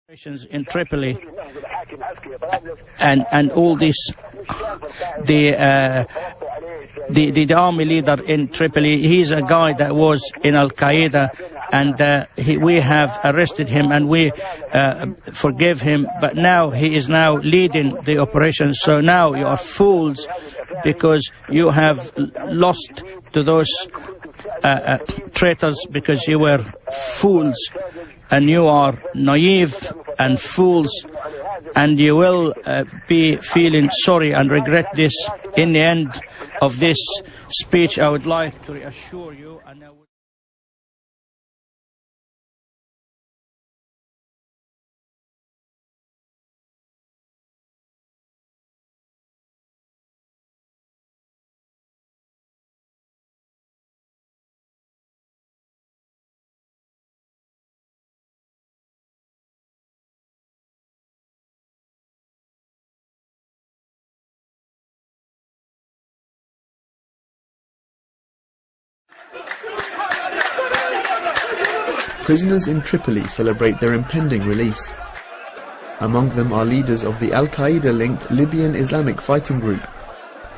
In Tripoli and all this, the army leader in Tripoli, he's a guy that was in Qaeda, and we have arrested him and we forgive him, but now he is now leading the operation. So now you are fools because you have lost to those traitors, because you were fools. And you are naive and fools, and you will be feeling sorry and regret this. In the end of this speech, I would like to reassure you. Prisoners in Tripoli celebrate their impending release. Among them are leaders of the Al-Qaeda-linked Libyan Islamic fighting group.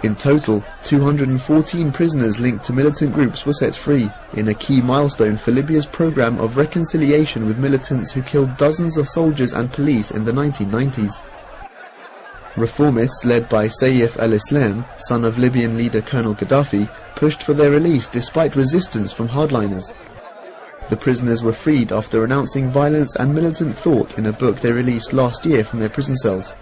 In total, 214 prisoners linked to militant groups were set free, in a key milestone for Libya's program of reconciliation with militants who killed dozens of soldiers and police in the 1990s. Reformists led by Saif al-Islam, son of Libyan leader Colonel Gaddafi, pushed for their release despite resistance from hardliners. The prisoners were freed after renouncing violence and militant thought in a book they released last year from their prison cells.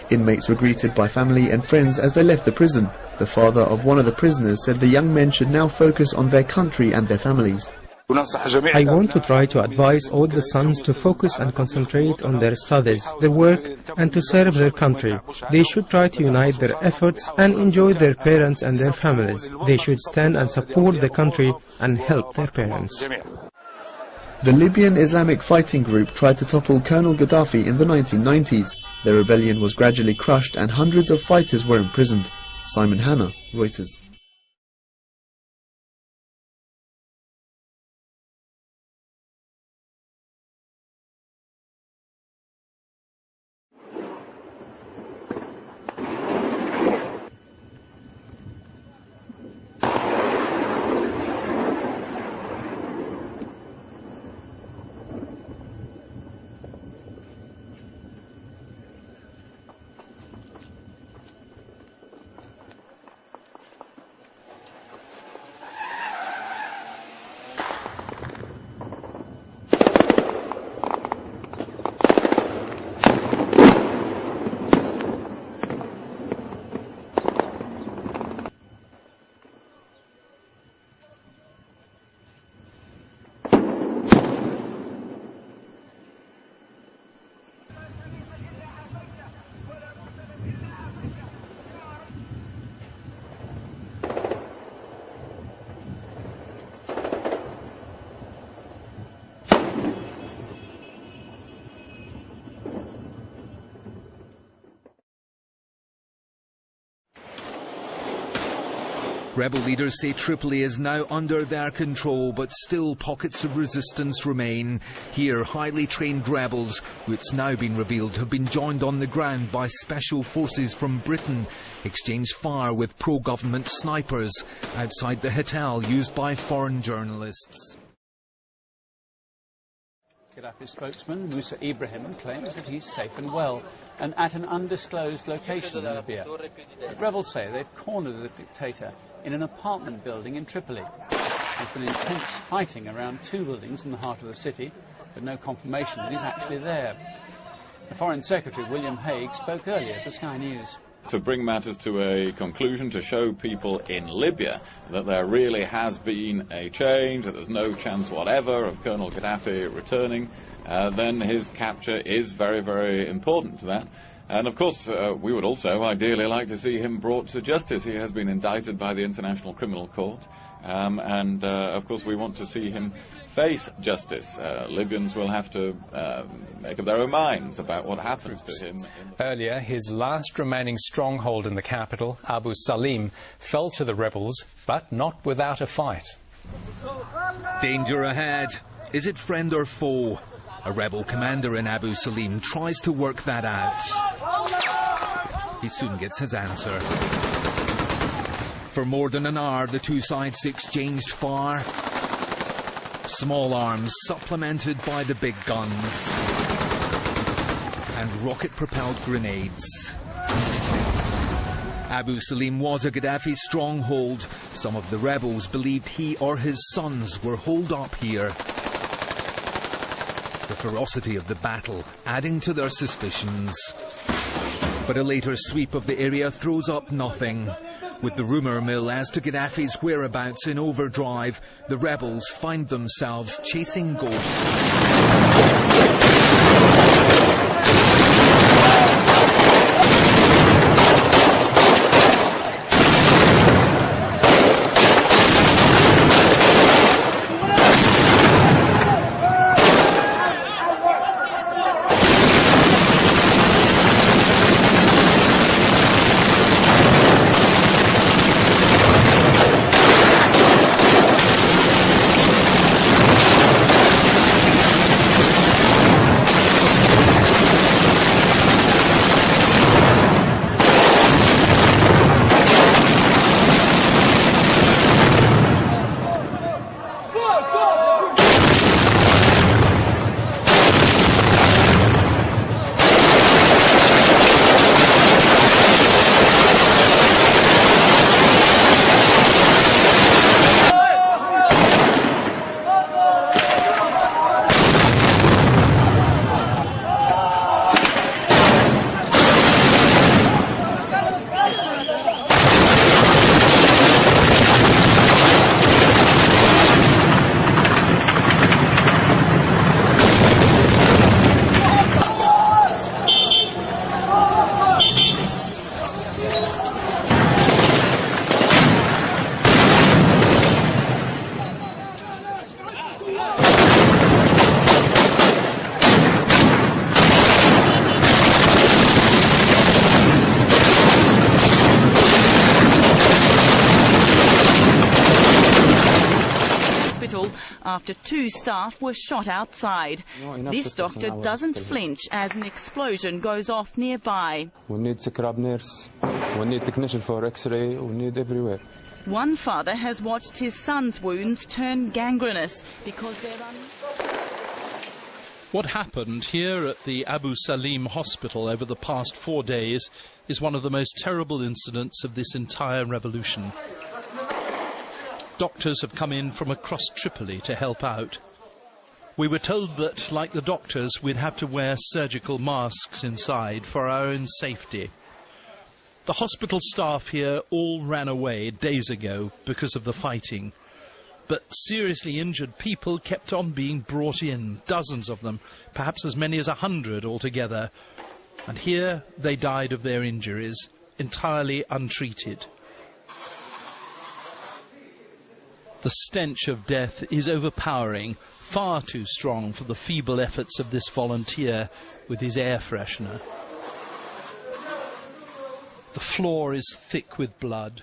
Inmates were greeted by family and friends as they left the prison. The father of one of the prisoners said the young men should now focus on their country and their families. I want to try to advise all the sons to focus and concentrate on their studies, their work, and to serve their country. They should try to unite their efforts and enjoy their parents and their families. They should stand and support the country and help their parents. The Libyan Islamic fighting group tried to topple Colonel Gaddafi in the 1990s. The rebellion was gradually crushed and hundreds of fighters were imprisoned. Simon Hanna, Reuters. Rebel leaders say Tripoli is now under their control, but still pockets of resistance remain. Here, highly trained rebels, who it's now been revealed have been joined on the ground by special forces from Britain, exchanged fire with pro-government snipers outside the hotel used by foreign journalists. Gaddafi's spokesman, Musa Ibrahim, claims that he's safe and well, and at an undisclosed location in Libya. But rebels say they've cornered the dictator in an apartment building in Tripoli. There's been intense fighting around two buildings in the heart of the city, but no confirmation that he's actually there. The Foreign Secretary, William Hague, spoke earlier to Sky News. To bring matters to a conclusion, to show people in Libya that there really has been a change, that there's no chance whatever of Colonel Gaddafi returning, then his capture is very, very important to that. And of course, we would also ideally like to see him brought to justice. He has been indicted by the International Criminal Court, and of course we want to see him face justice. Libyans will have to make up their own minds about what happens to him. Earlier, his last remaining stronghold in the capital, Abu Salim, fell to the rebels, but not without a fight. Danger ahead. Is it friend or foe? A rebel commander in Abu Salim tries to work that out. He soon gets his answer. For more than an hour, the two sides exchanged fire. Small arms supplemented by the big guns. And rocket-propelled grenades. Abu Salim was a Gaddafi stronghold. Some of the rebels believed he or his sons were holed up here. The ferocity of the battle adding to their suspicions. But a later sweep of the area throws up nothing. With the rumour mill as to Gaddafi's whereabouts in overdrive, the rebels find themselves chasing ghosts. After two staff were shot outside. This doctor doesn't flinch as an explosion goes off nearby. We need scrub nurse, we need technician for X-ray, we need everywhere. One father has watched his son's wounds turn gangrenous because they're What happened here at the Abu Salim hospital over the past 4 days is one of the most terrible incidents of this entire revolution. Doctors have come in from across Tripoli to help out. We were told that, like the doctors, we'd have to wear surgical masks inside for our own safety. The hospital staff here all ran away days ago because of the fighting. But seriously injured people kept on being brought in, dozens of them, perhaps as many as 100 altogether. And here they died of their injuries, entirely untreated. The stench of death is overpowering, far too strong for the feeble efforts of this volunteer with his air freshener. The floor is thick with blood.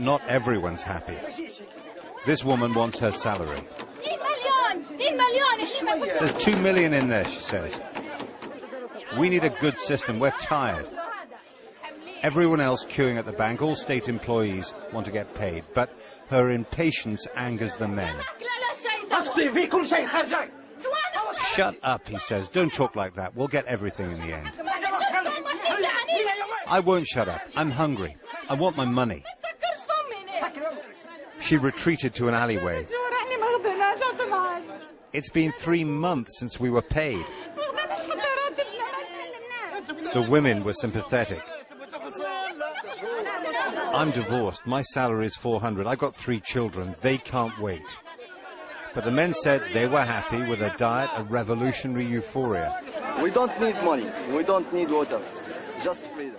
but not everyone's happy. This woman wants her salary. There's 2 million in there, she says. We need a good system. We're tired. Everyone else queuing at the bank, all state employees, want to get paid, but her impatience angers the men. Shut up, he says. Don't talk like that. We'll get everything in the end. I won't shut up. I'm hungry. I want my money. She retreated to an alleyway. It's been 3 months since we were paid. The women were sympathetic. I'm divorced. My salary is 400. I've got 3 children. They can't wait. But the men said they were happy with a diet of revolutionary euphoria. We don't need money. We don't need water. Just freedom.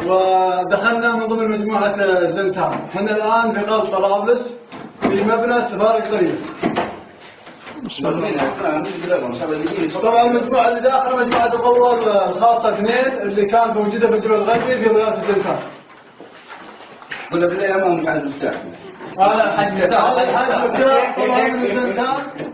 ودخلنا من ضمن مجموعة زنتان. احنا الآن في قلب طرابلس في مبنى السفارة القصرية. طبعا المجموعة اللي داخل مجموعة القوة الخاصة 2 اللي كانت موجودة في الجبل الغربي في ولاية الزنتان. قلنا بالله أمام قاعد مفتاح. هذا الحج مفتاح طبعا من الزنتان.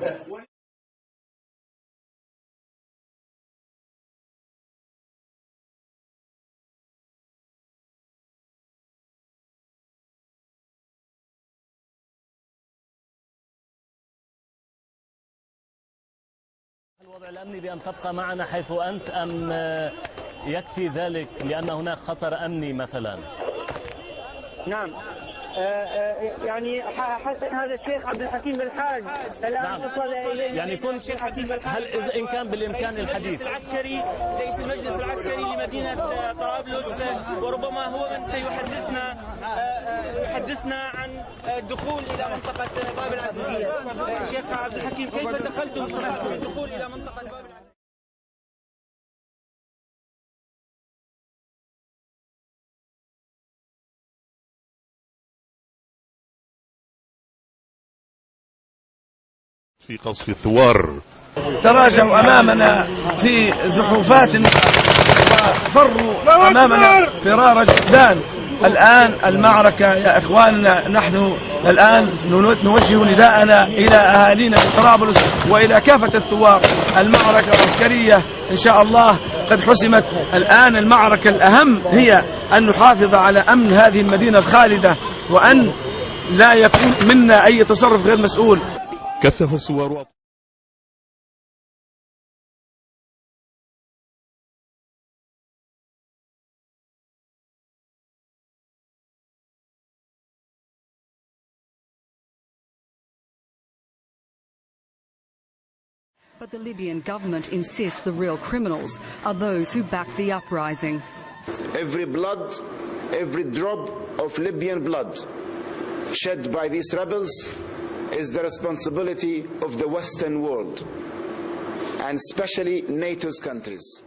الوضع الأمني بأن تبقى معنا حيث أنت أم يكفي ذلك لأن هناك خطر أمني مثلا؟ نعم يعني حسن هذا الشيخ عبد الحكيم الحاج الآن وصل إليه يعني كنت هل إن كان بالإمكان الحديث العسكري رئيس المجلس العسكري لمدينة طرابلس وربما هو من سيحدثنا عن الدخول إلى منطقة باب العزيزية. الشيخ عبد الحكيم كيف دخلتم في الدخول إلى منطقة باب العزيزية؟ في قصف الثوار تراجعوا أمامنا في زحوفات وفروا أمامنا فرار جدان. الآن المعركة يا إخواننا، نحن الآن نوجه نداءنا إلى أهالينا في طرابلس وإلى كافة الثوار. المعركة العسكرية إن شاء الله قد حسمت. الآن المعركة الأهم هي أن نحافظ على أمن هذه المدينة الخالدة وأن لا يكون منا أي تصرف غير مسؤول. كثف الثوار. But the Libyan government insists the real criminals are those who back the uprising. Every blood, every drop of Libyan blood shed by these rebels is the responsibility of the Western world, and especially NATO's countries.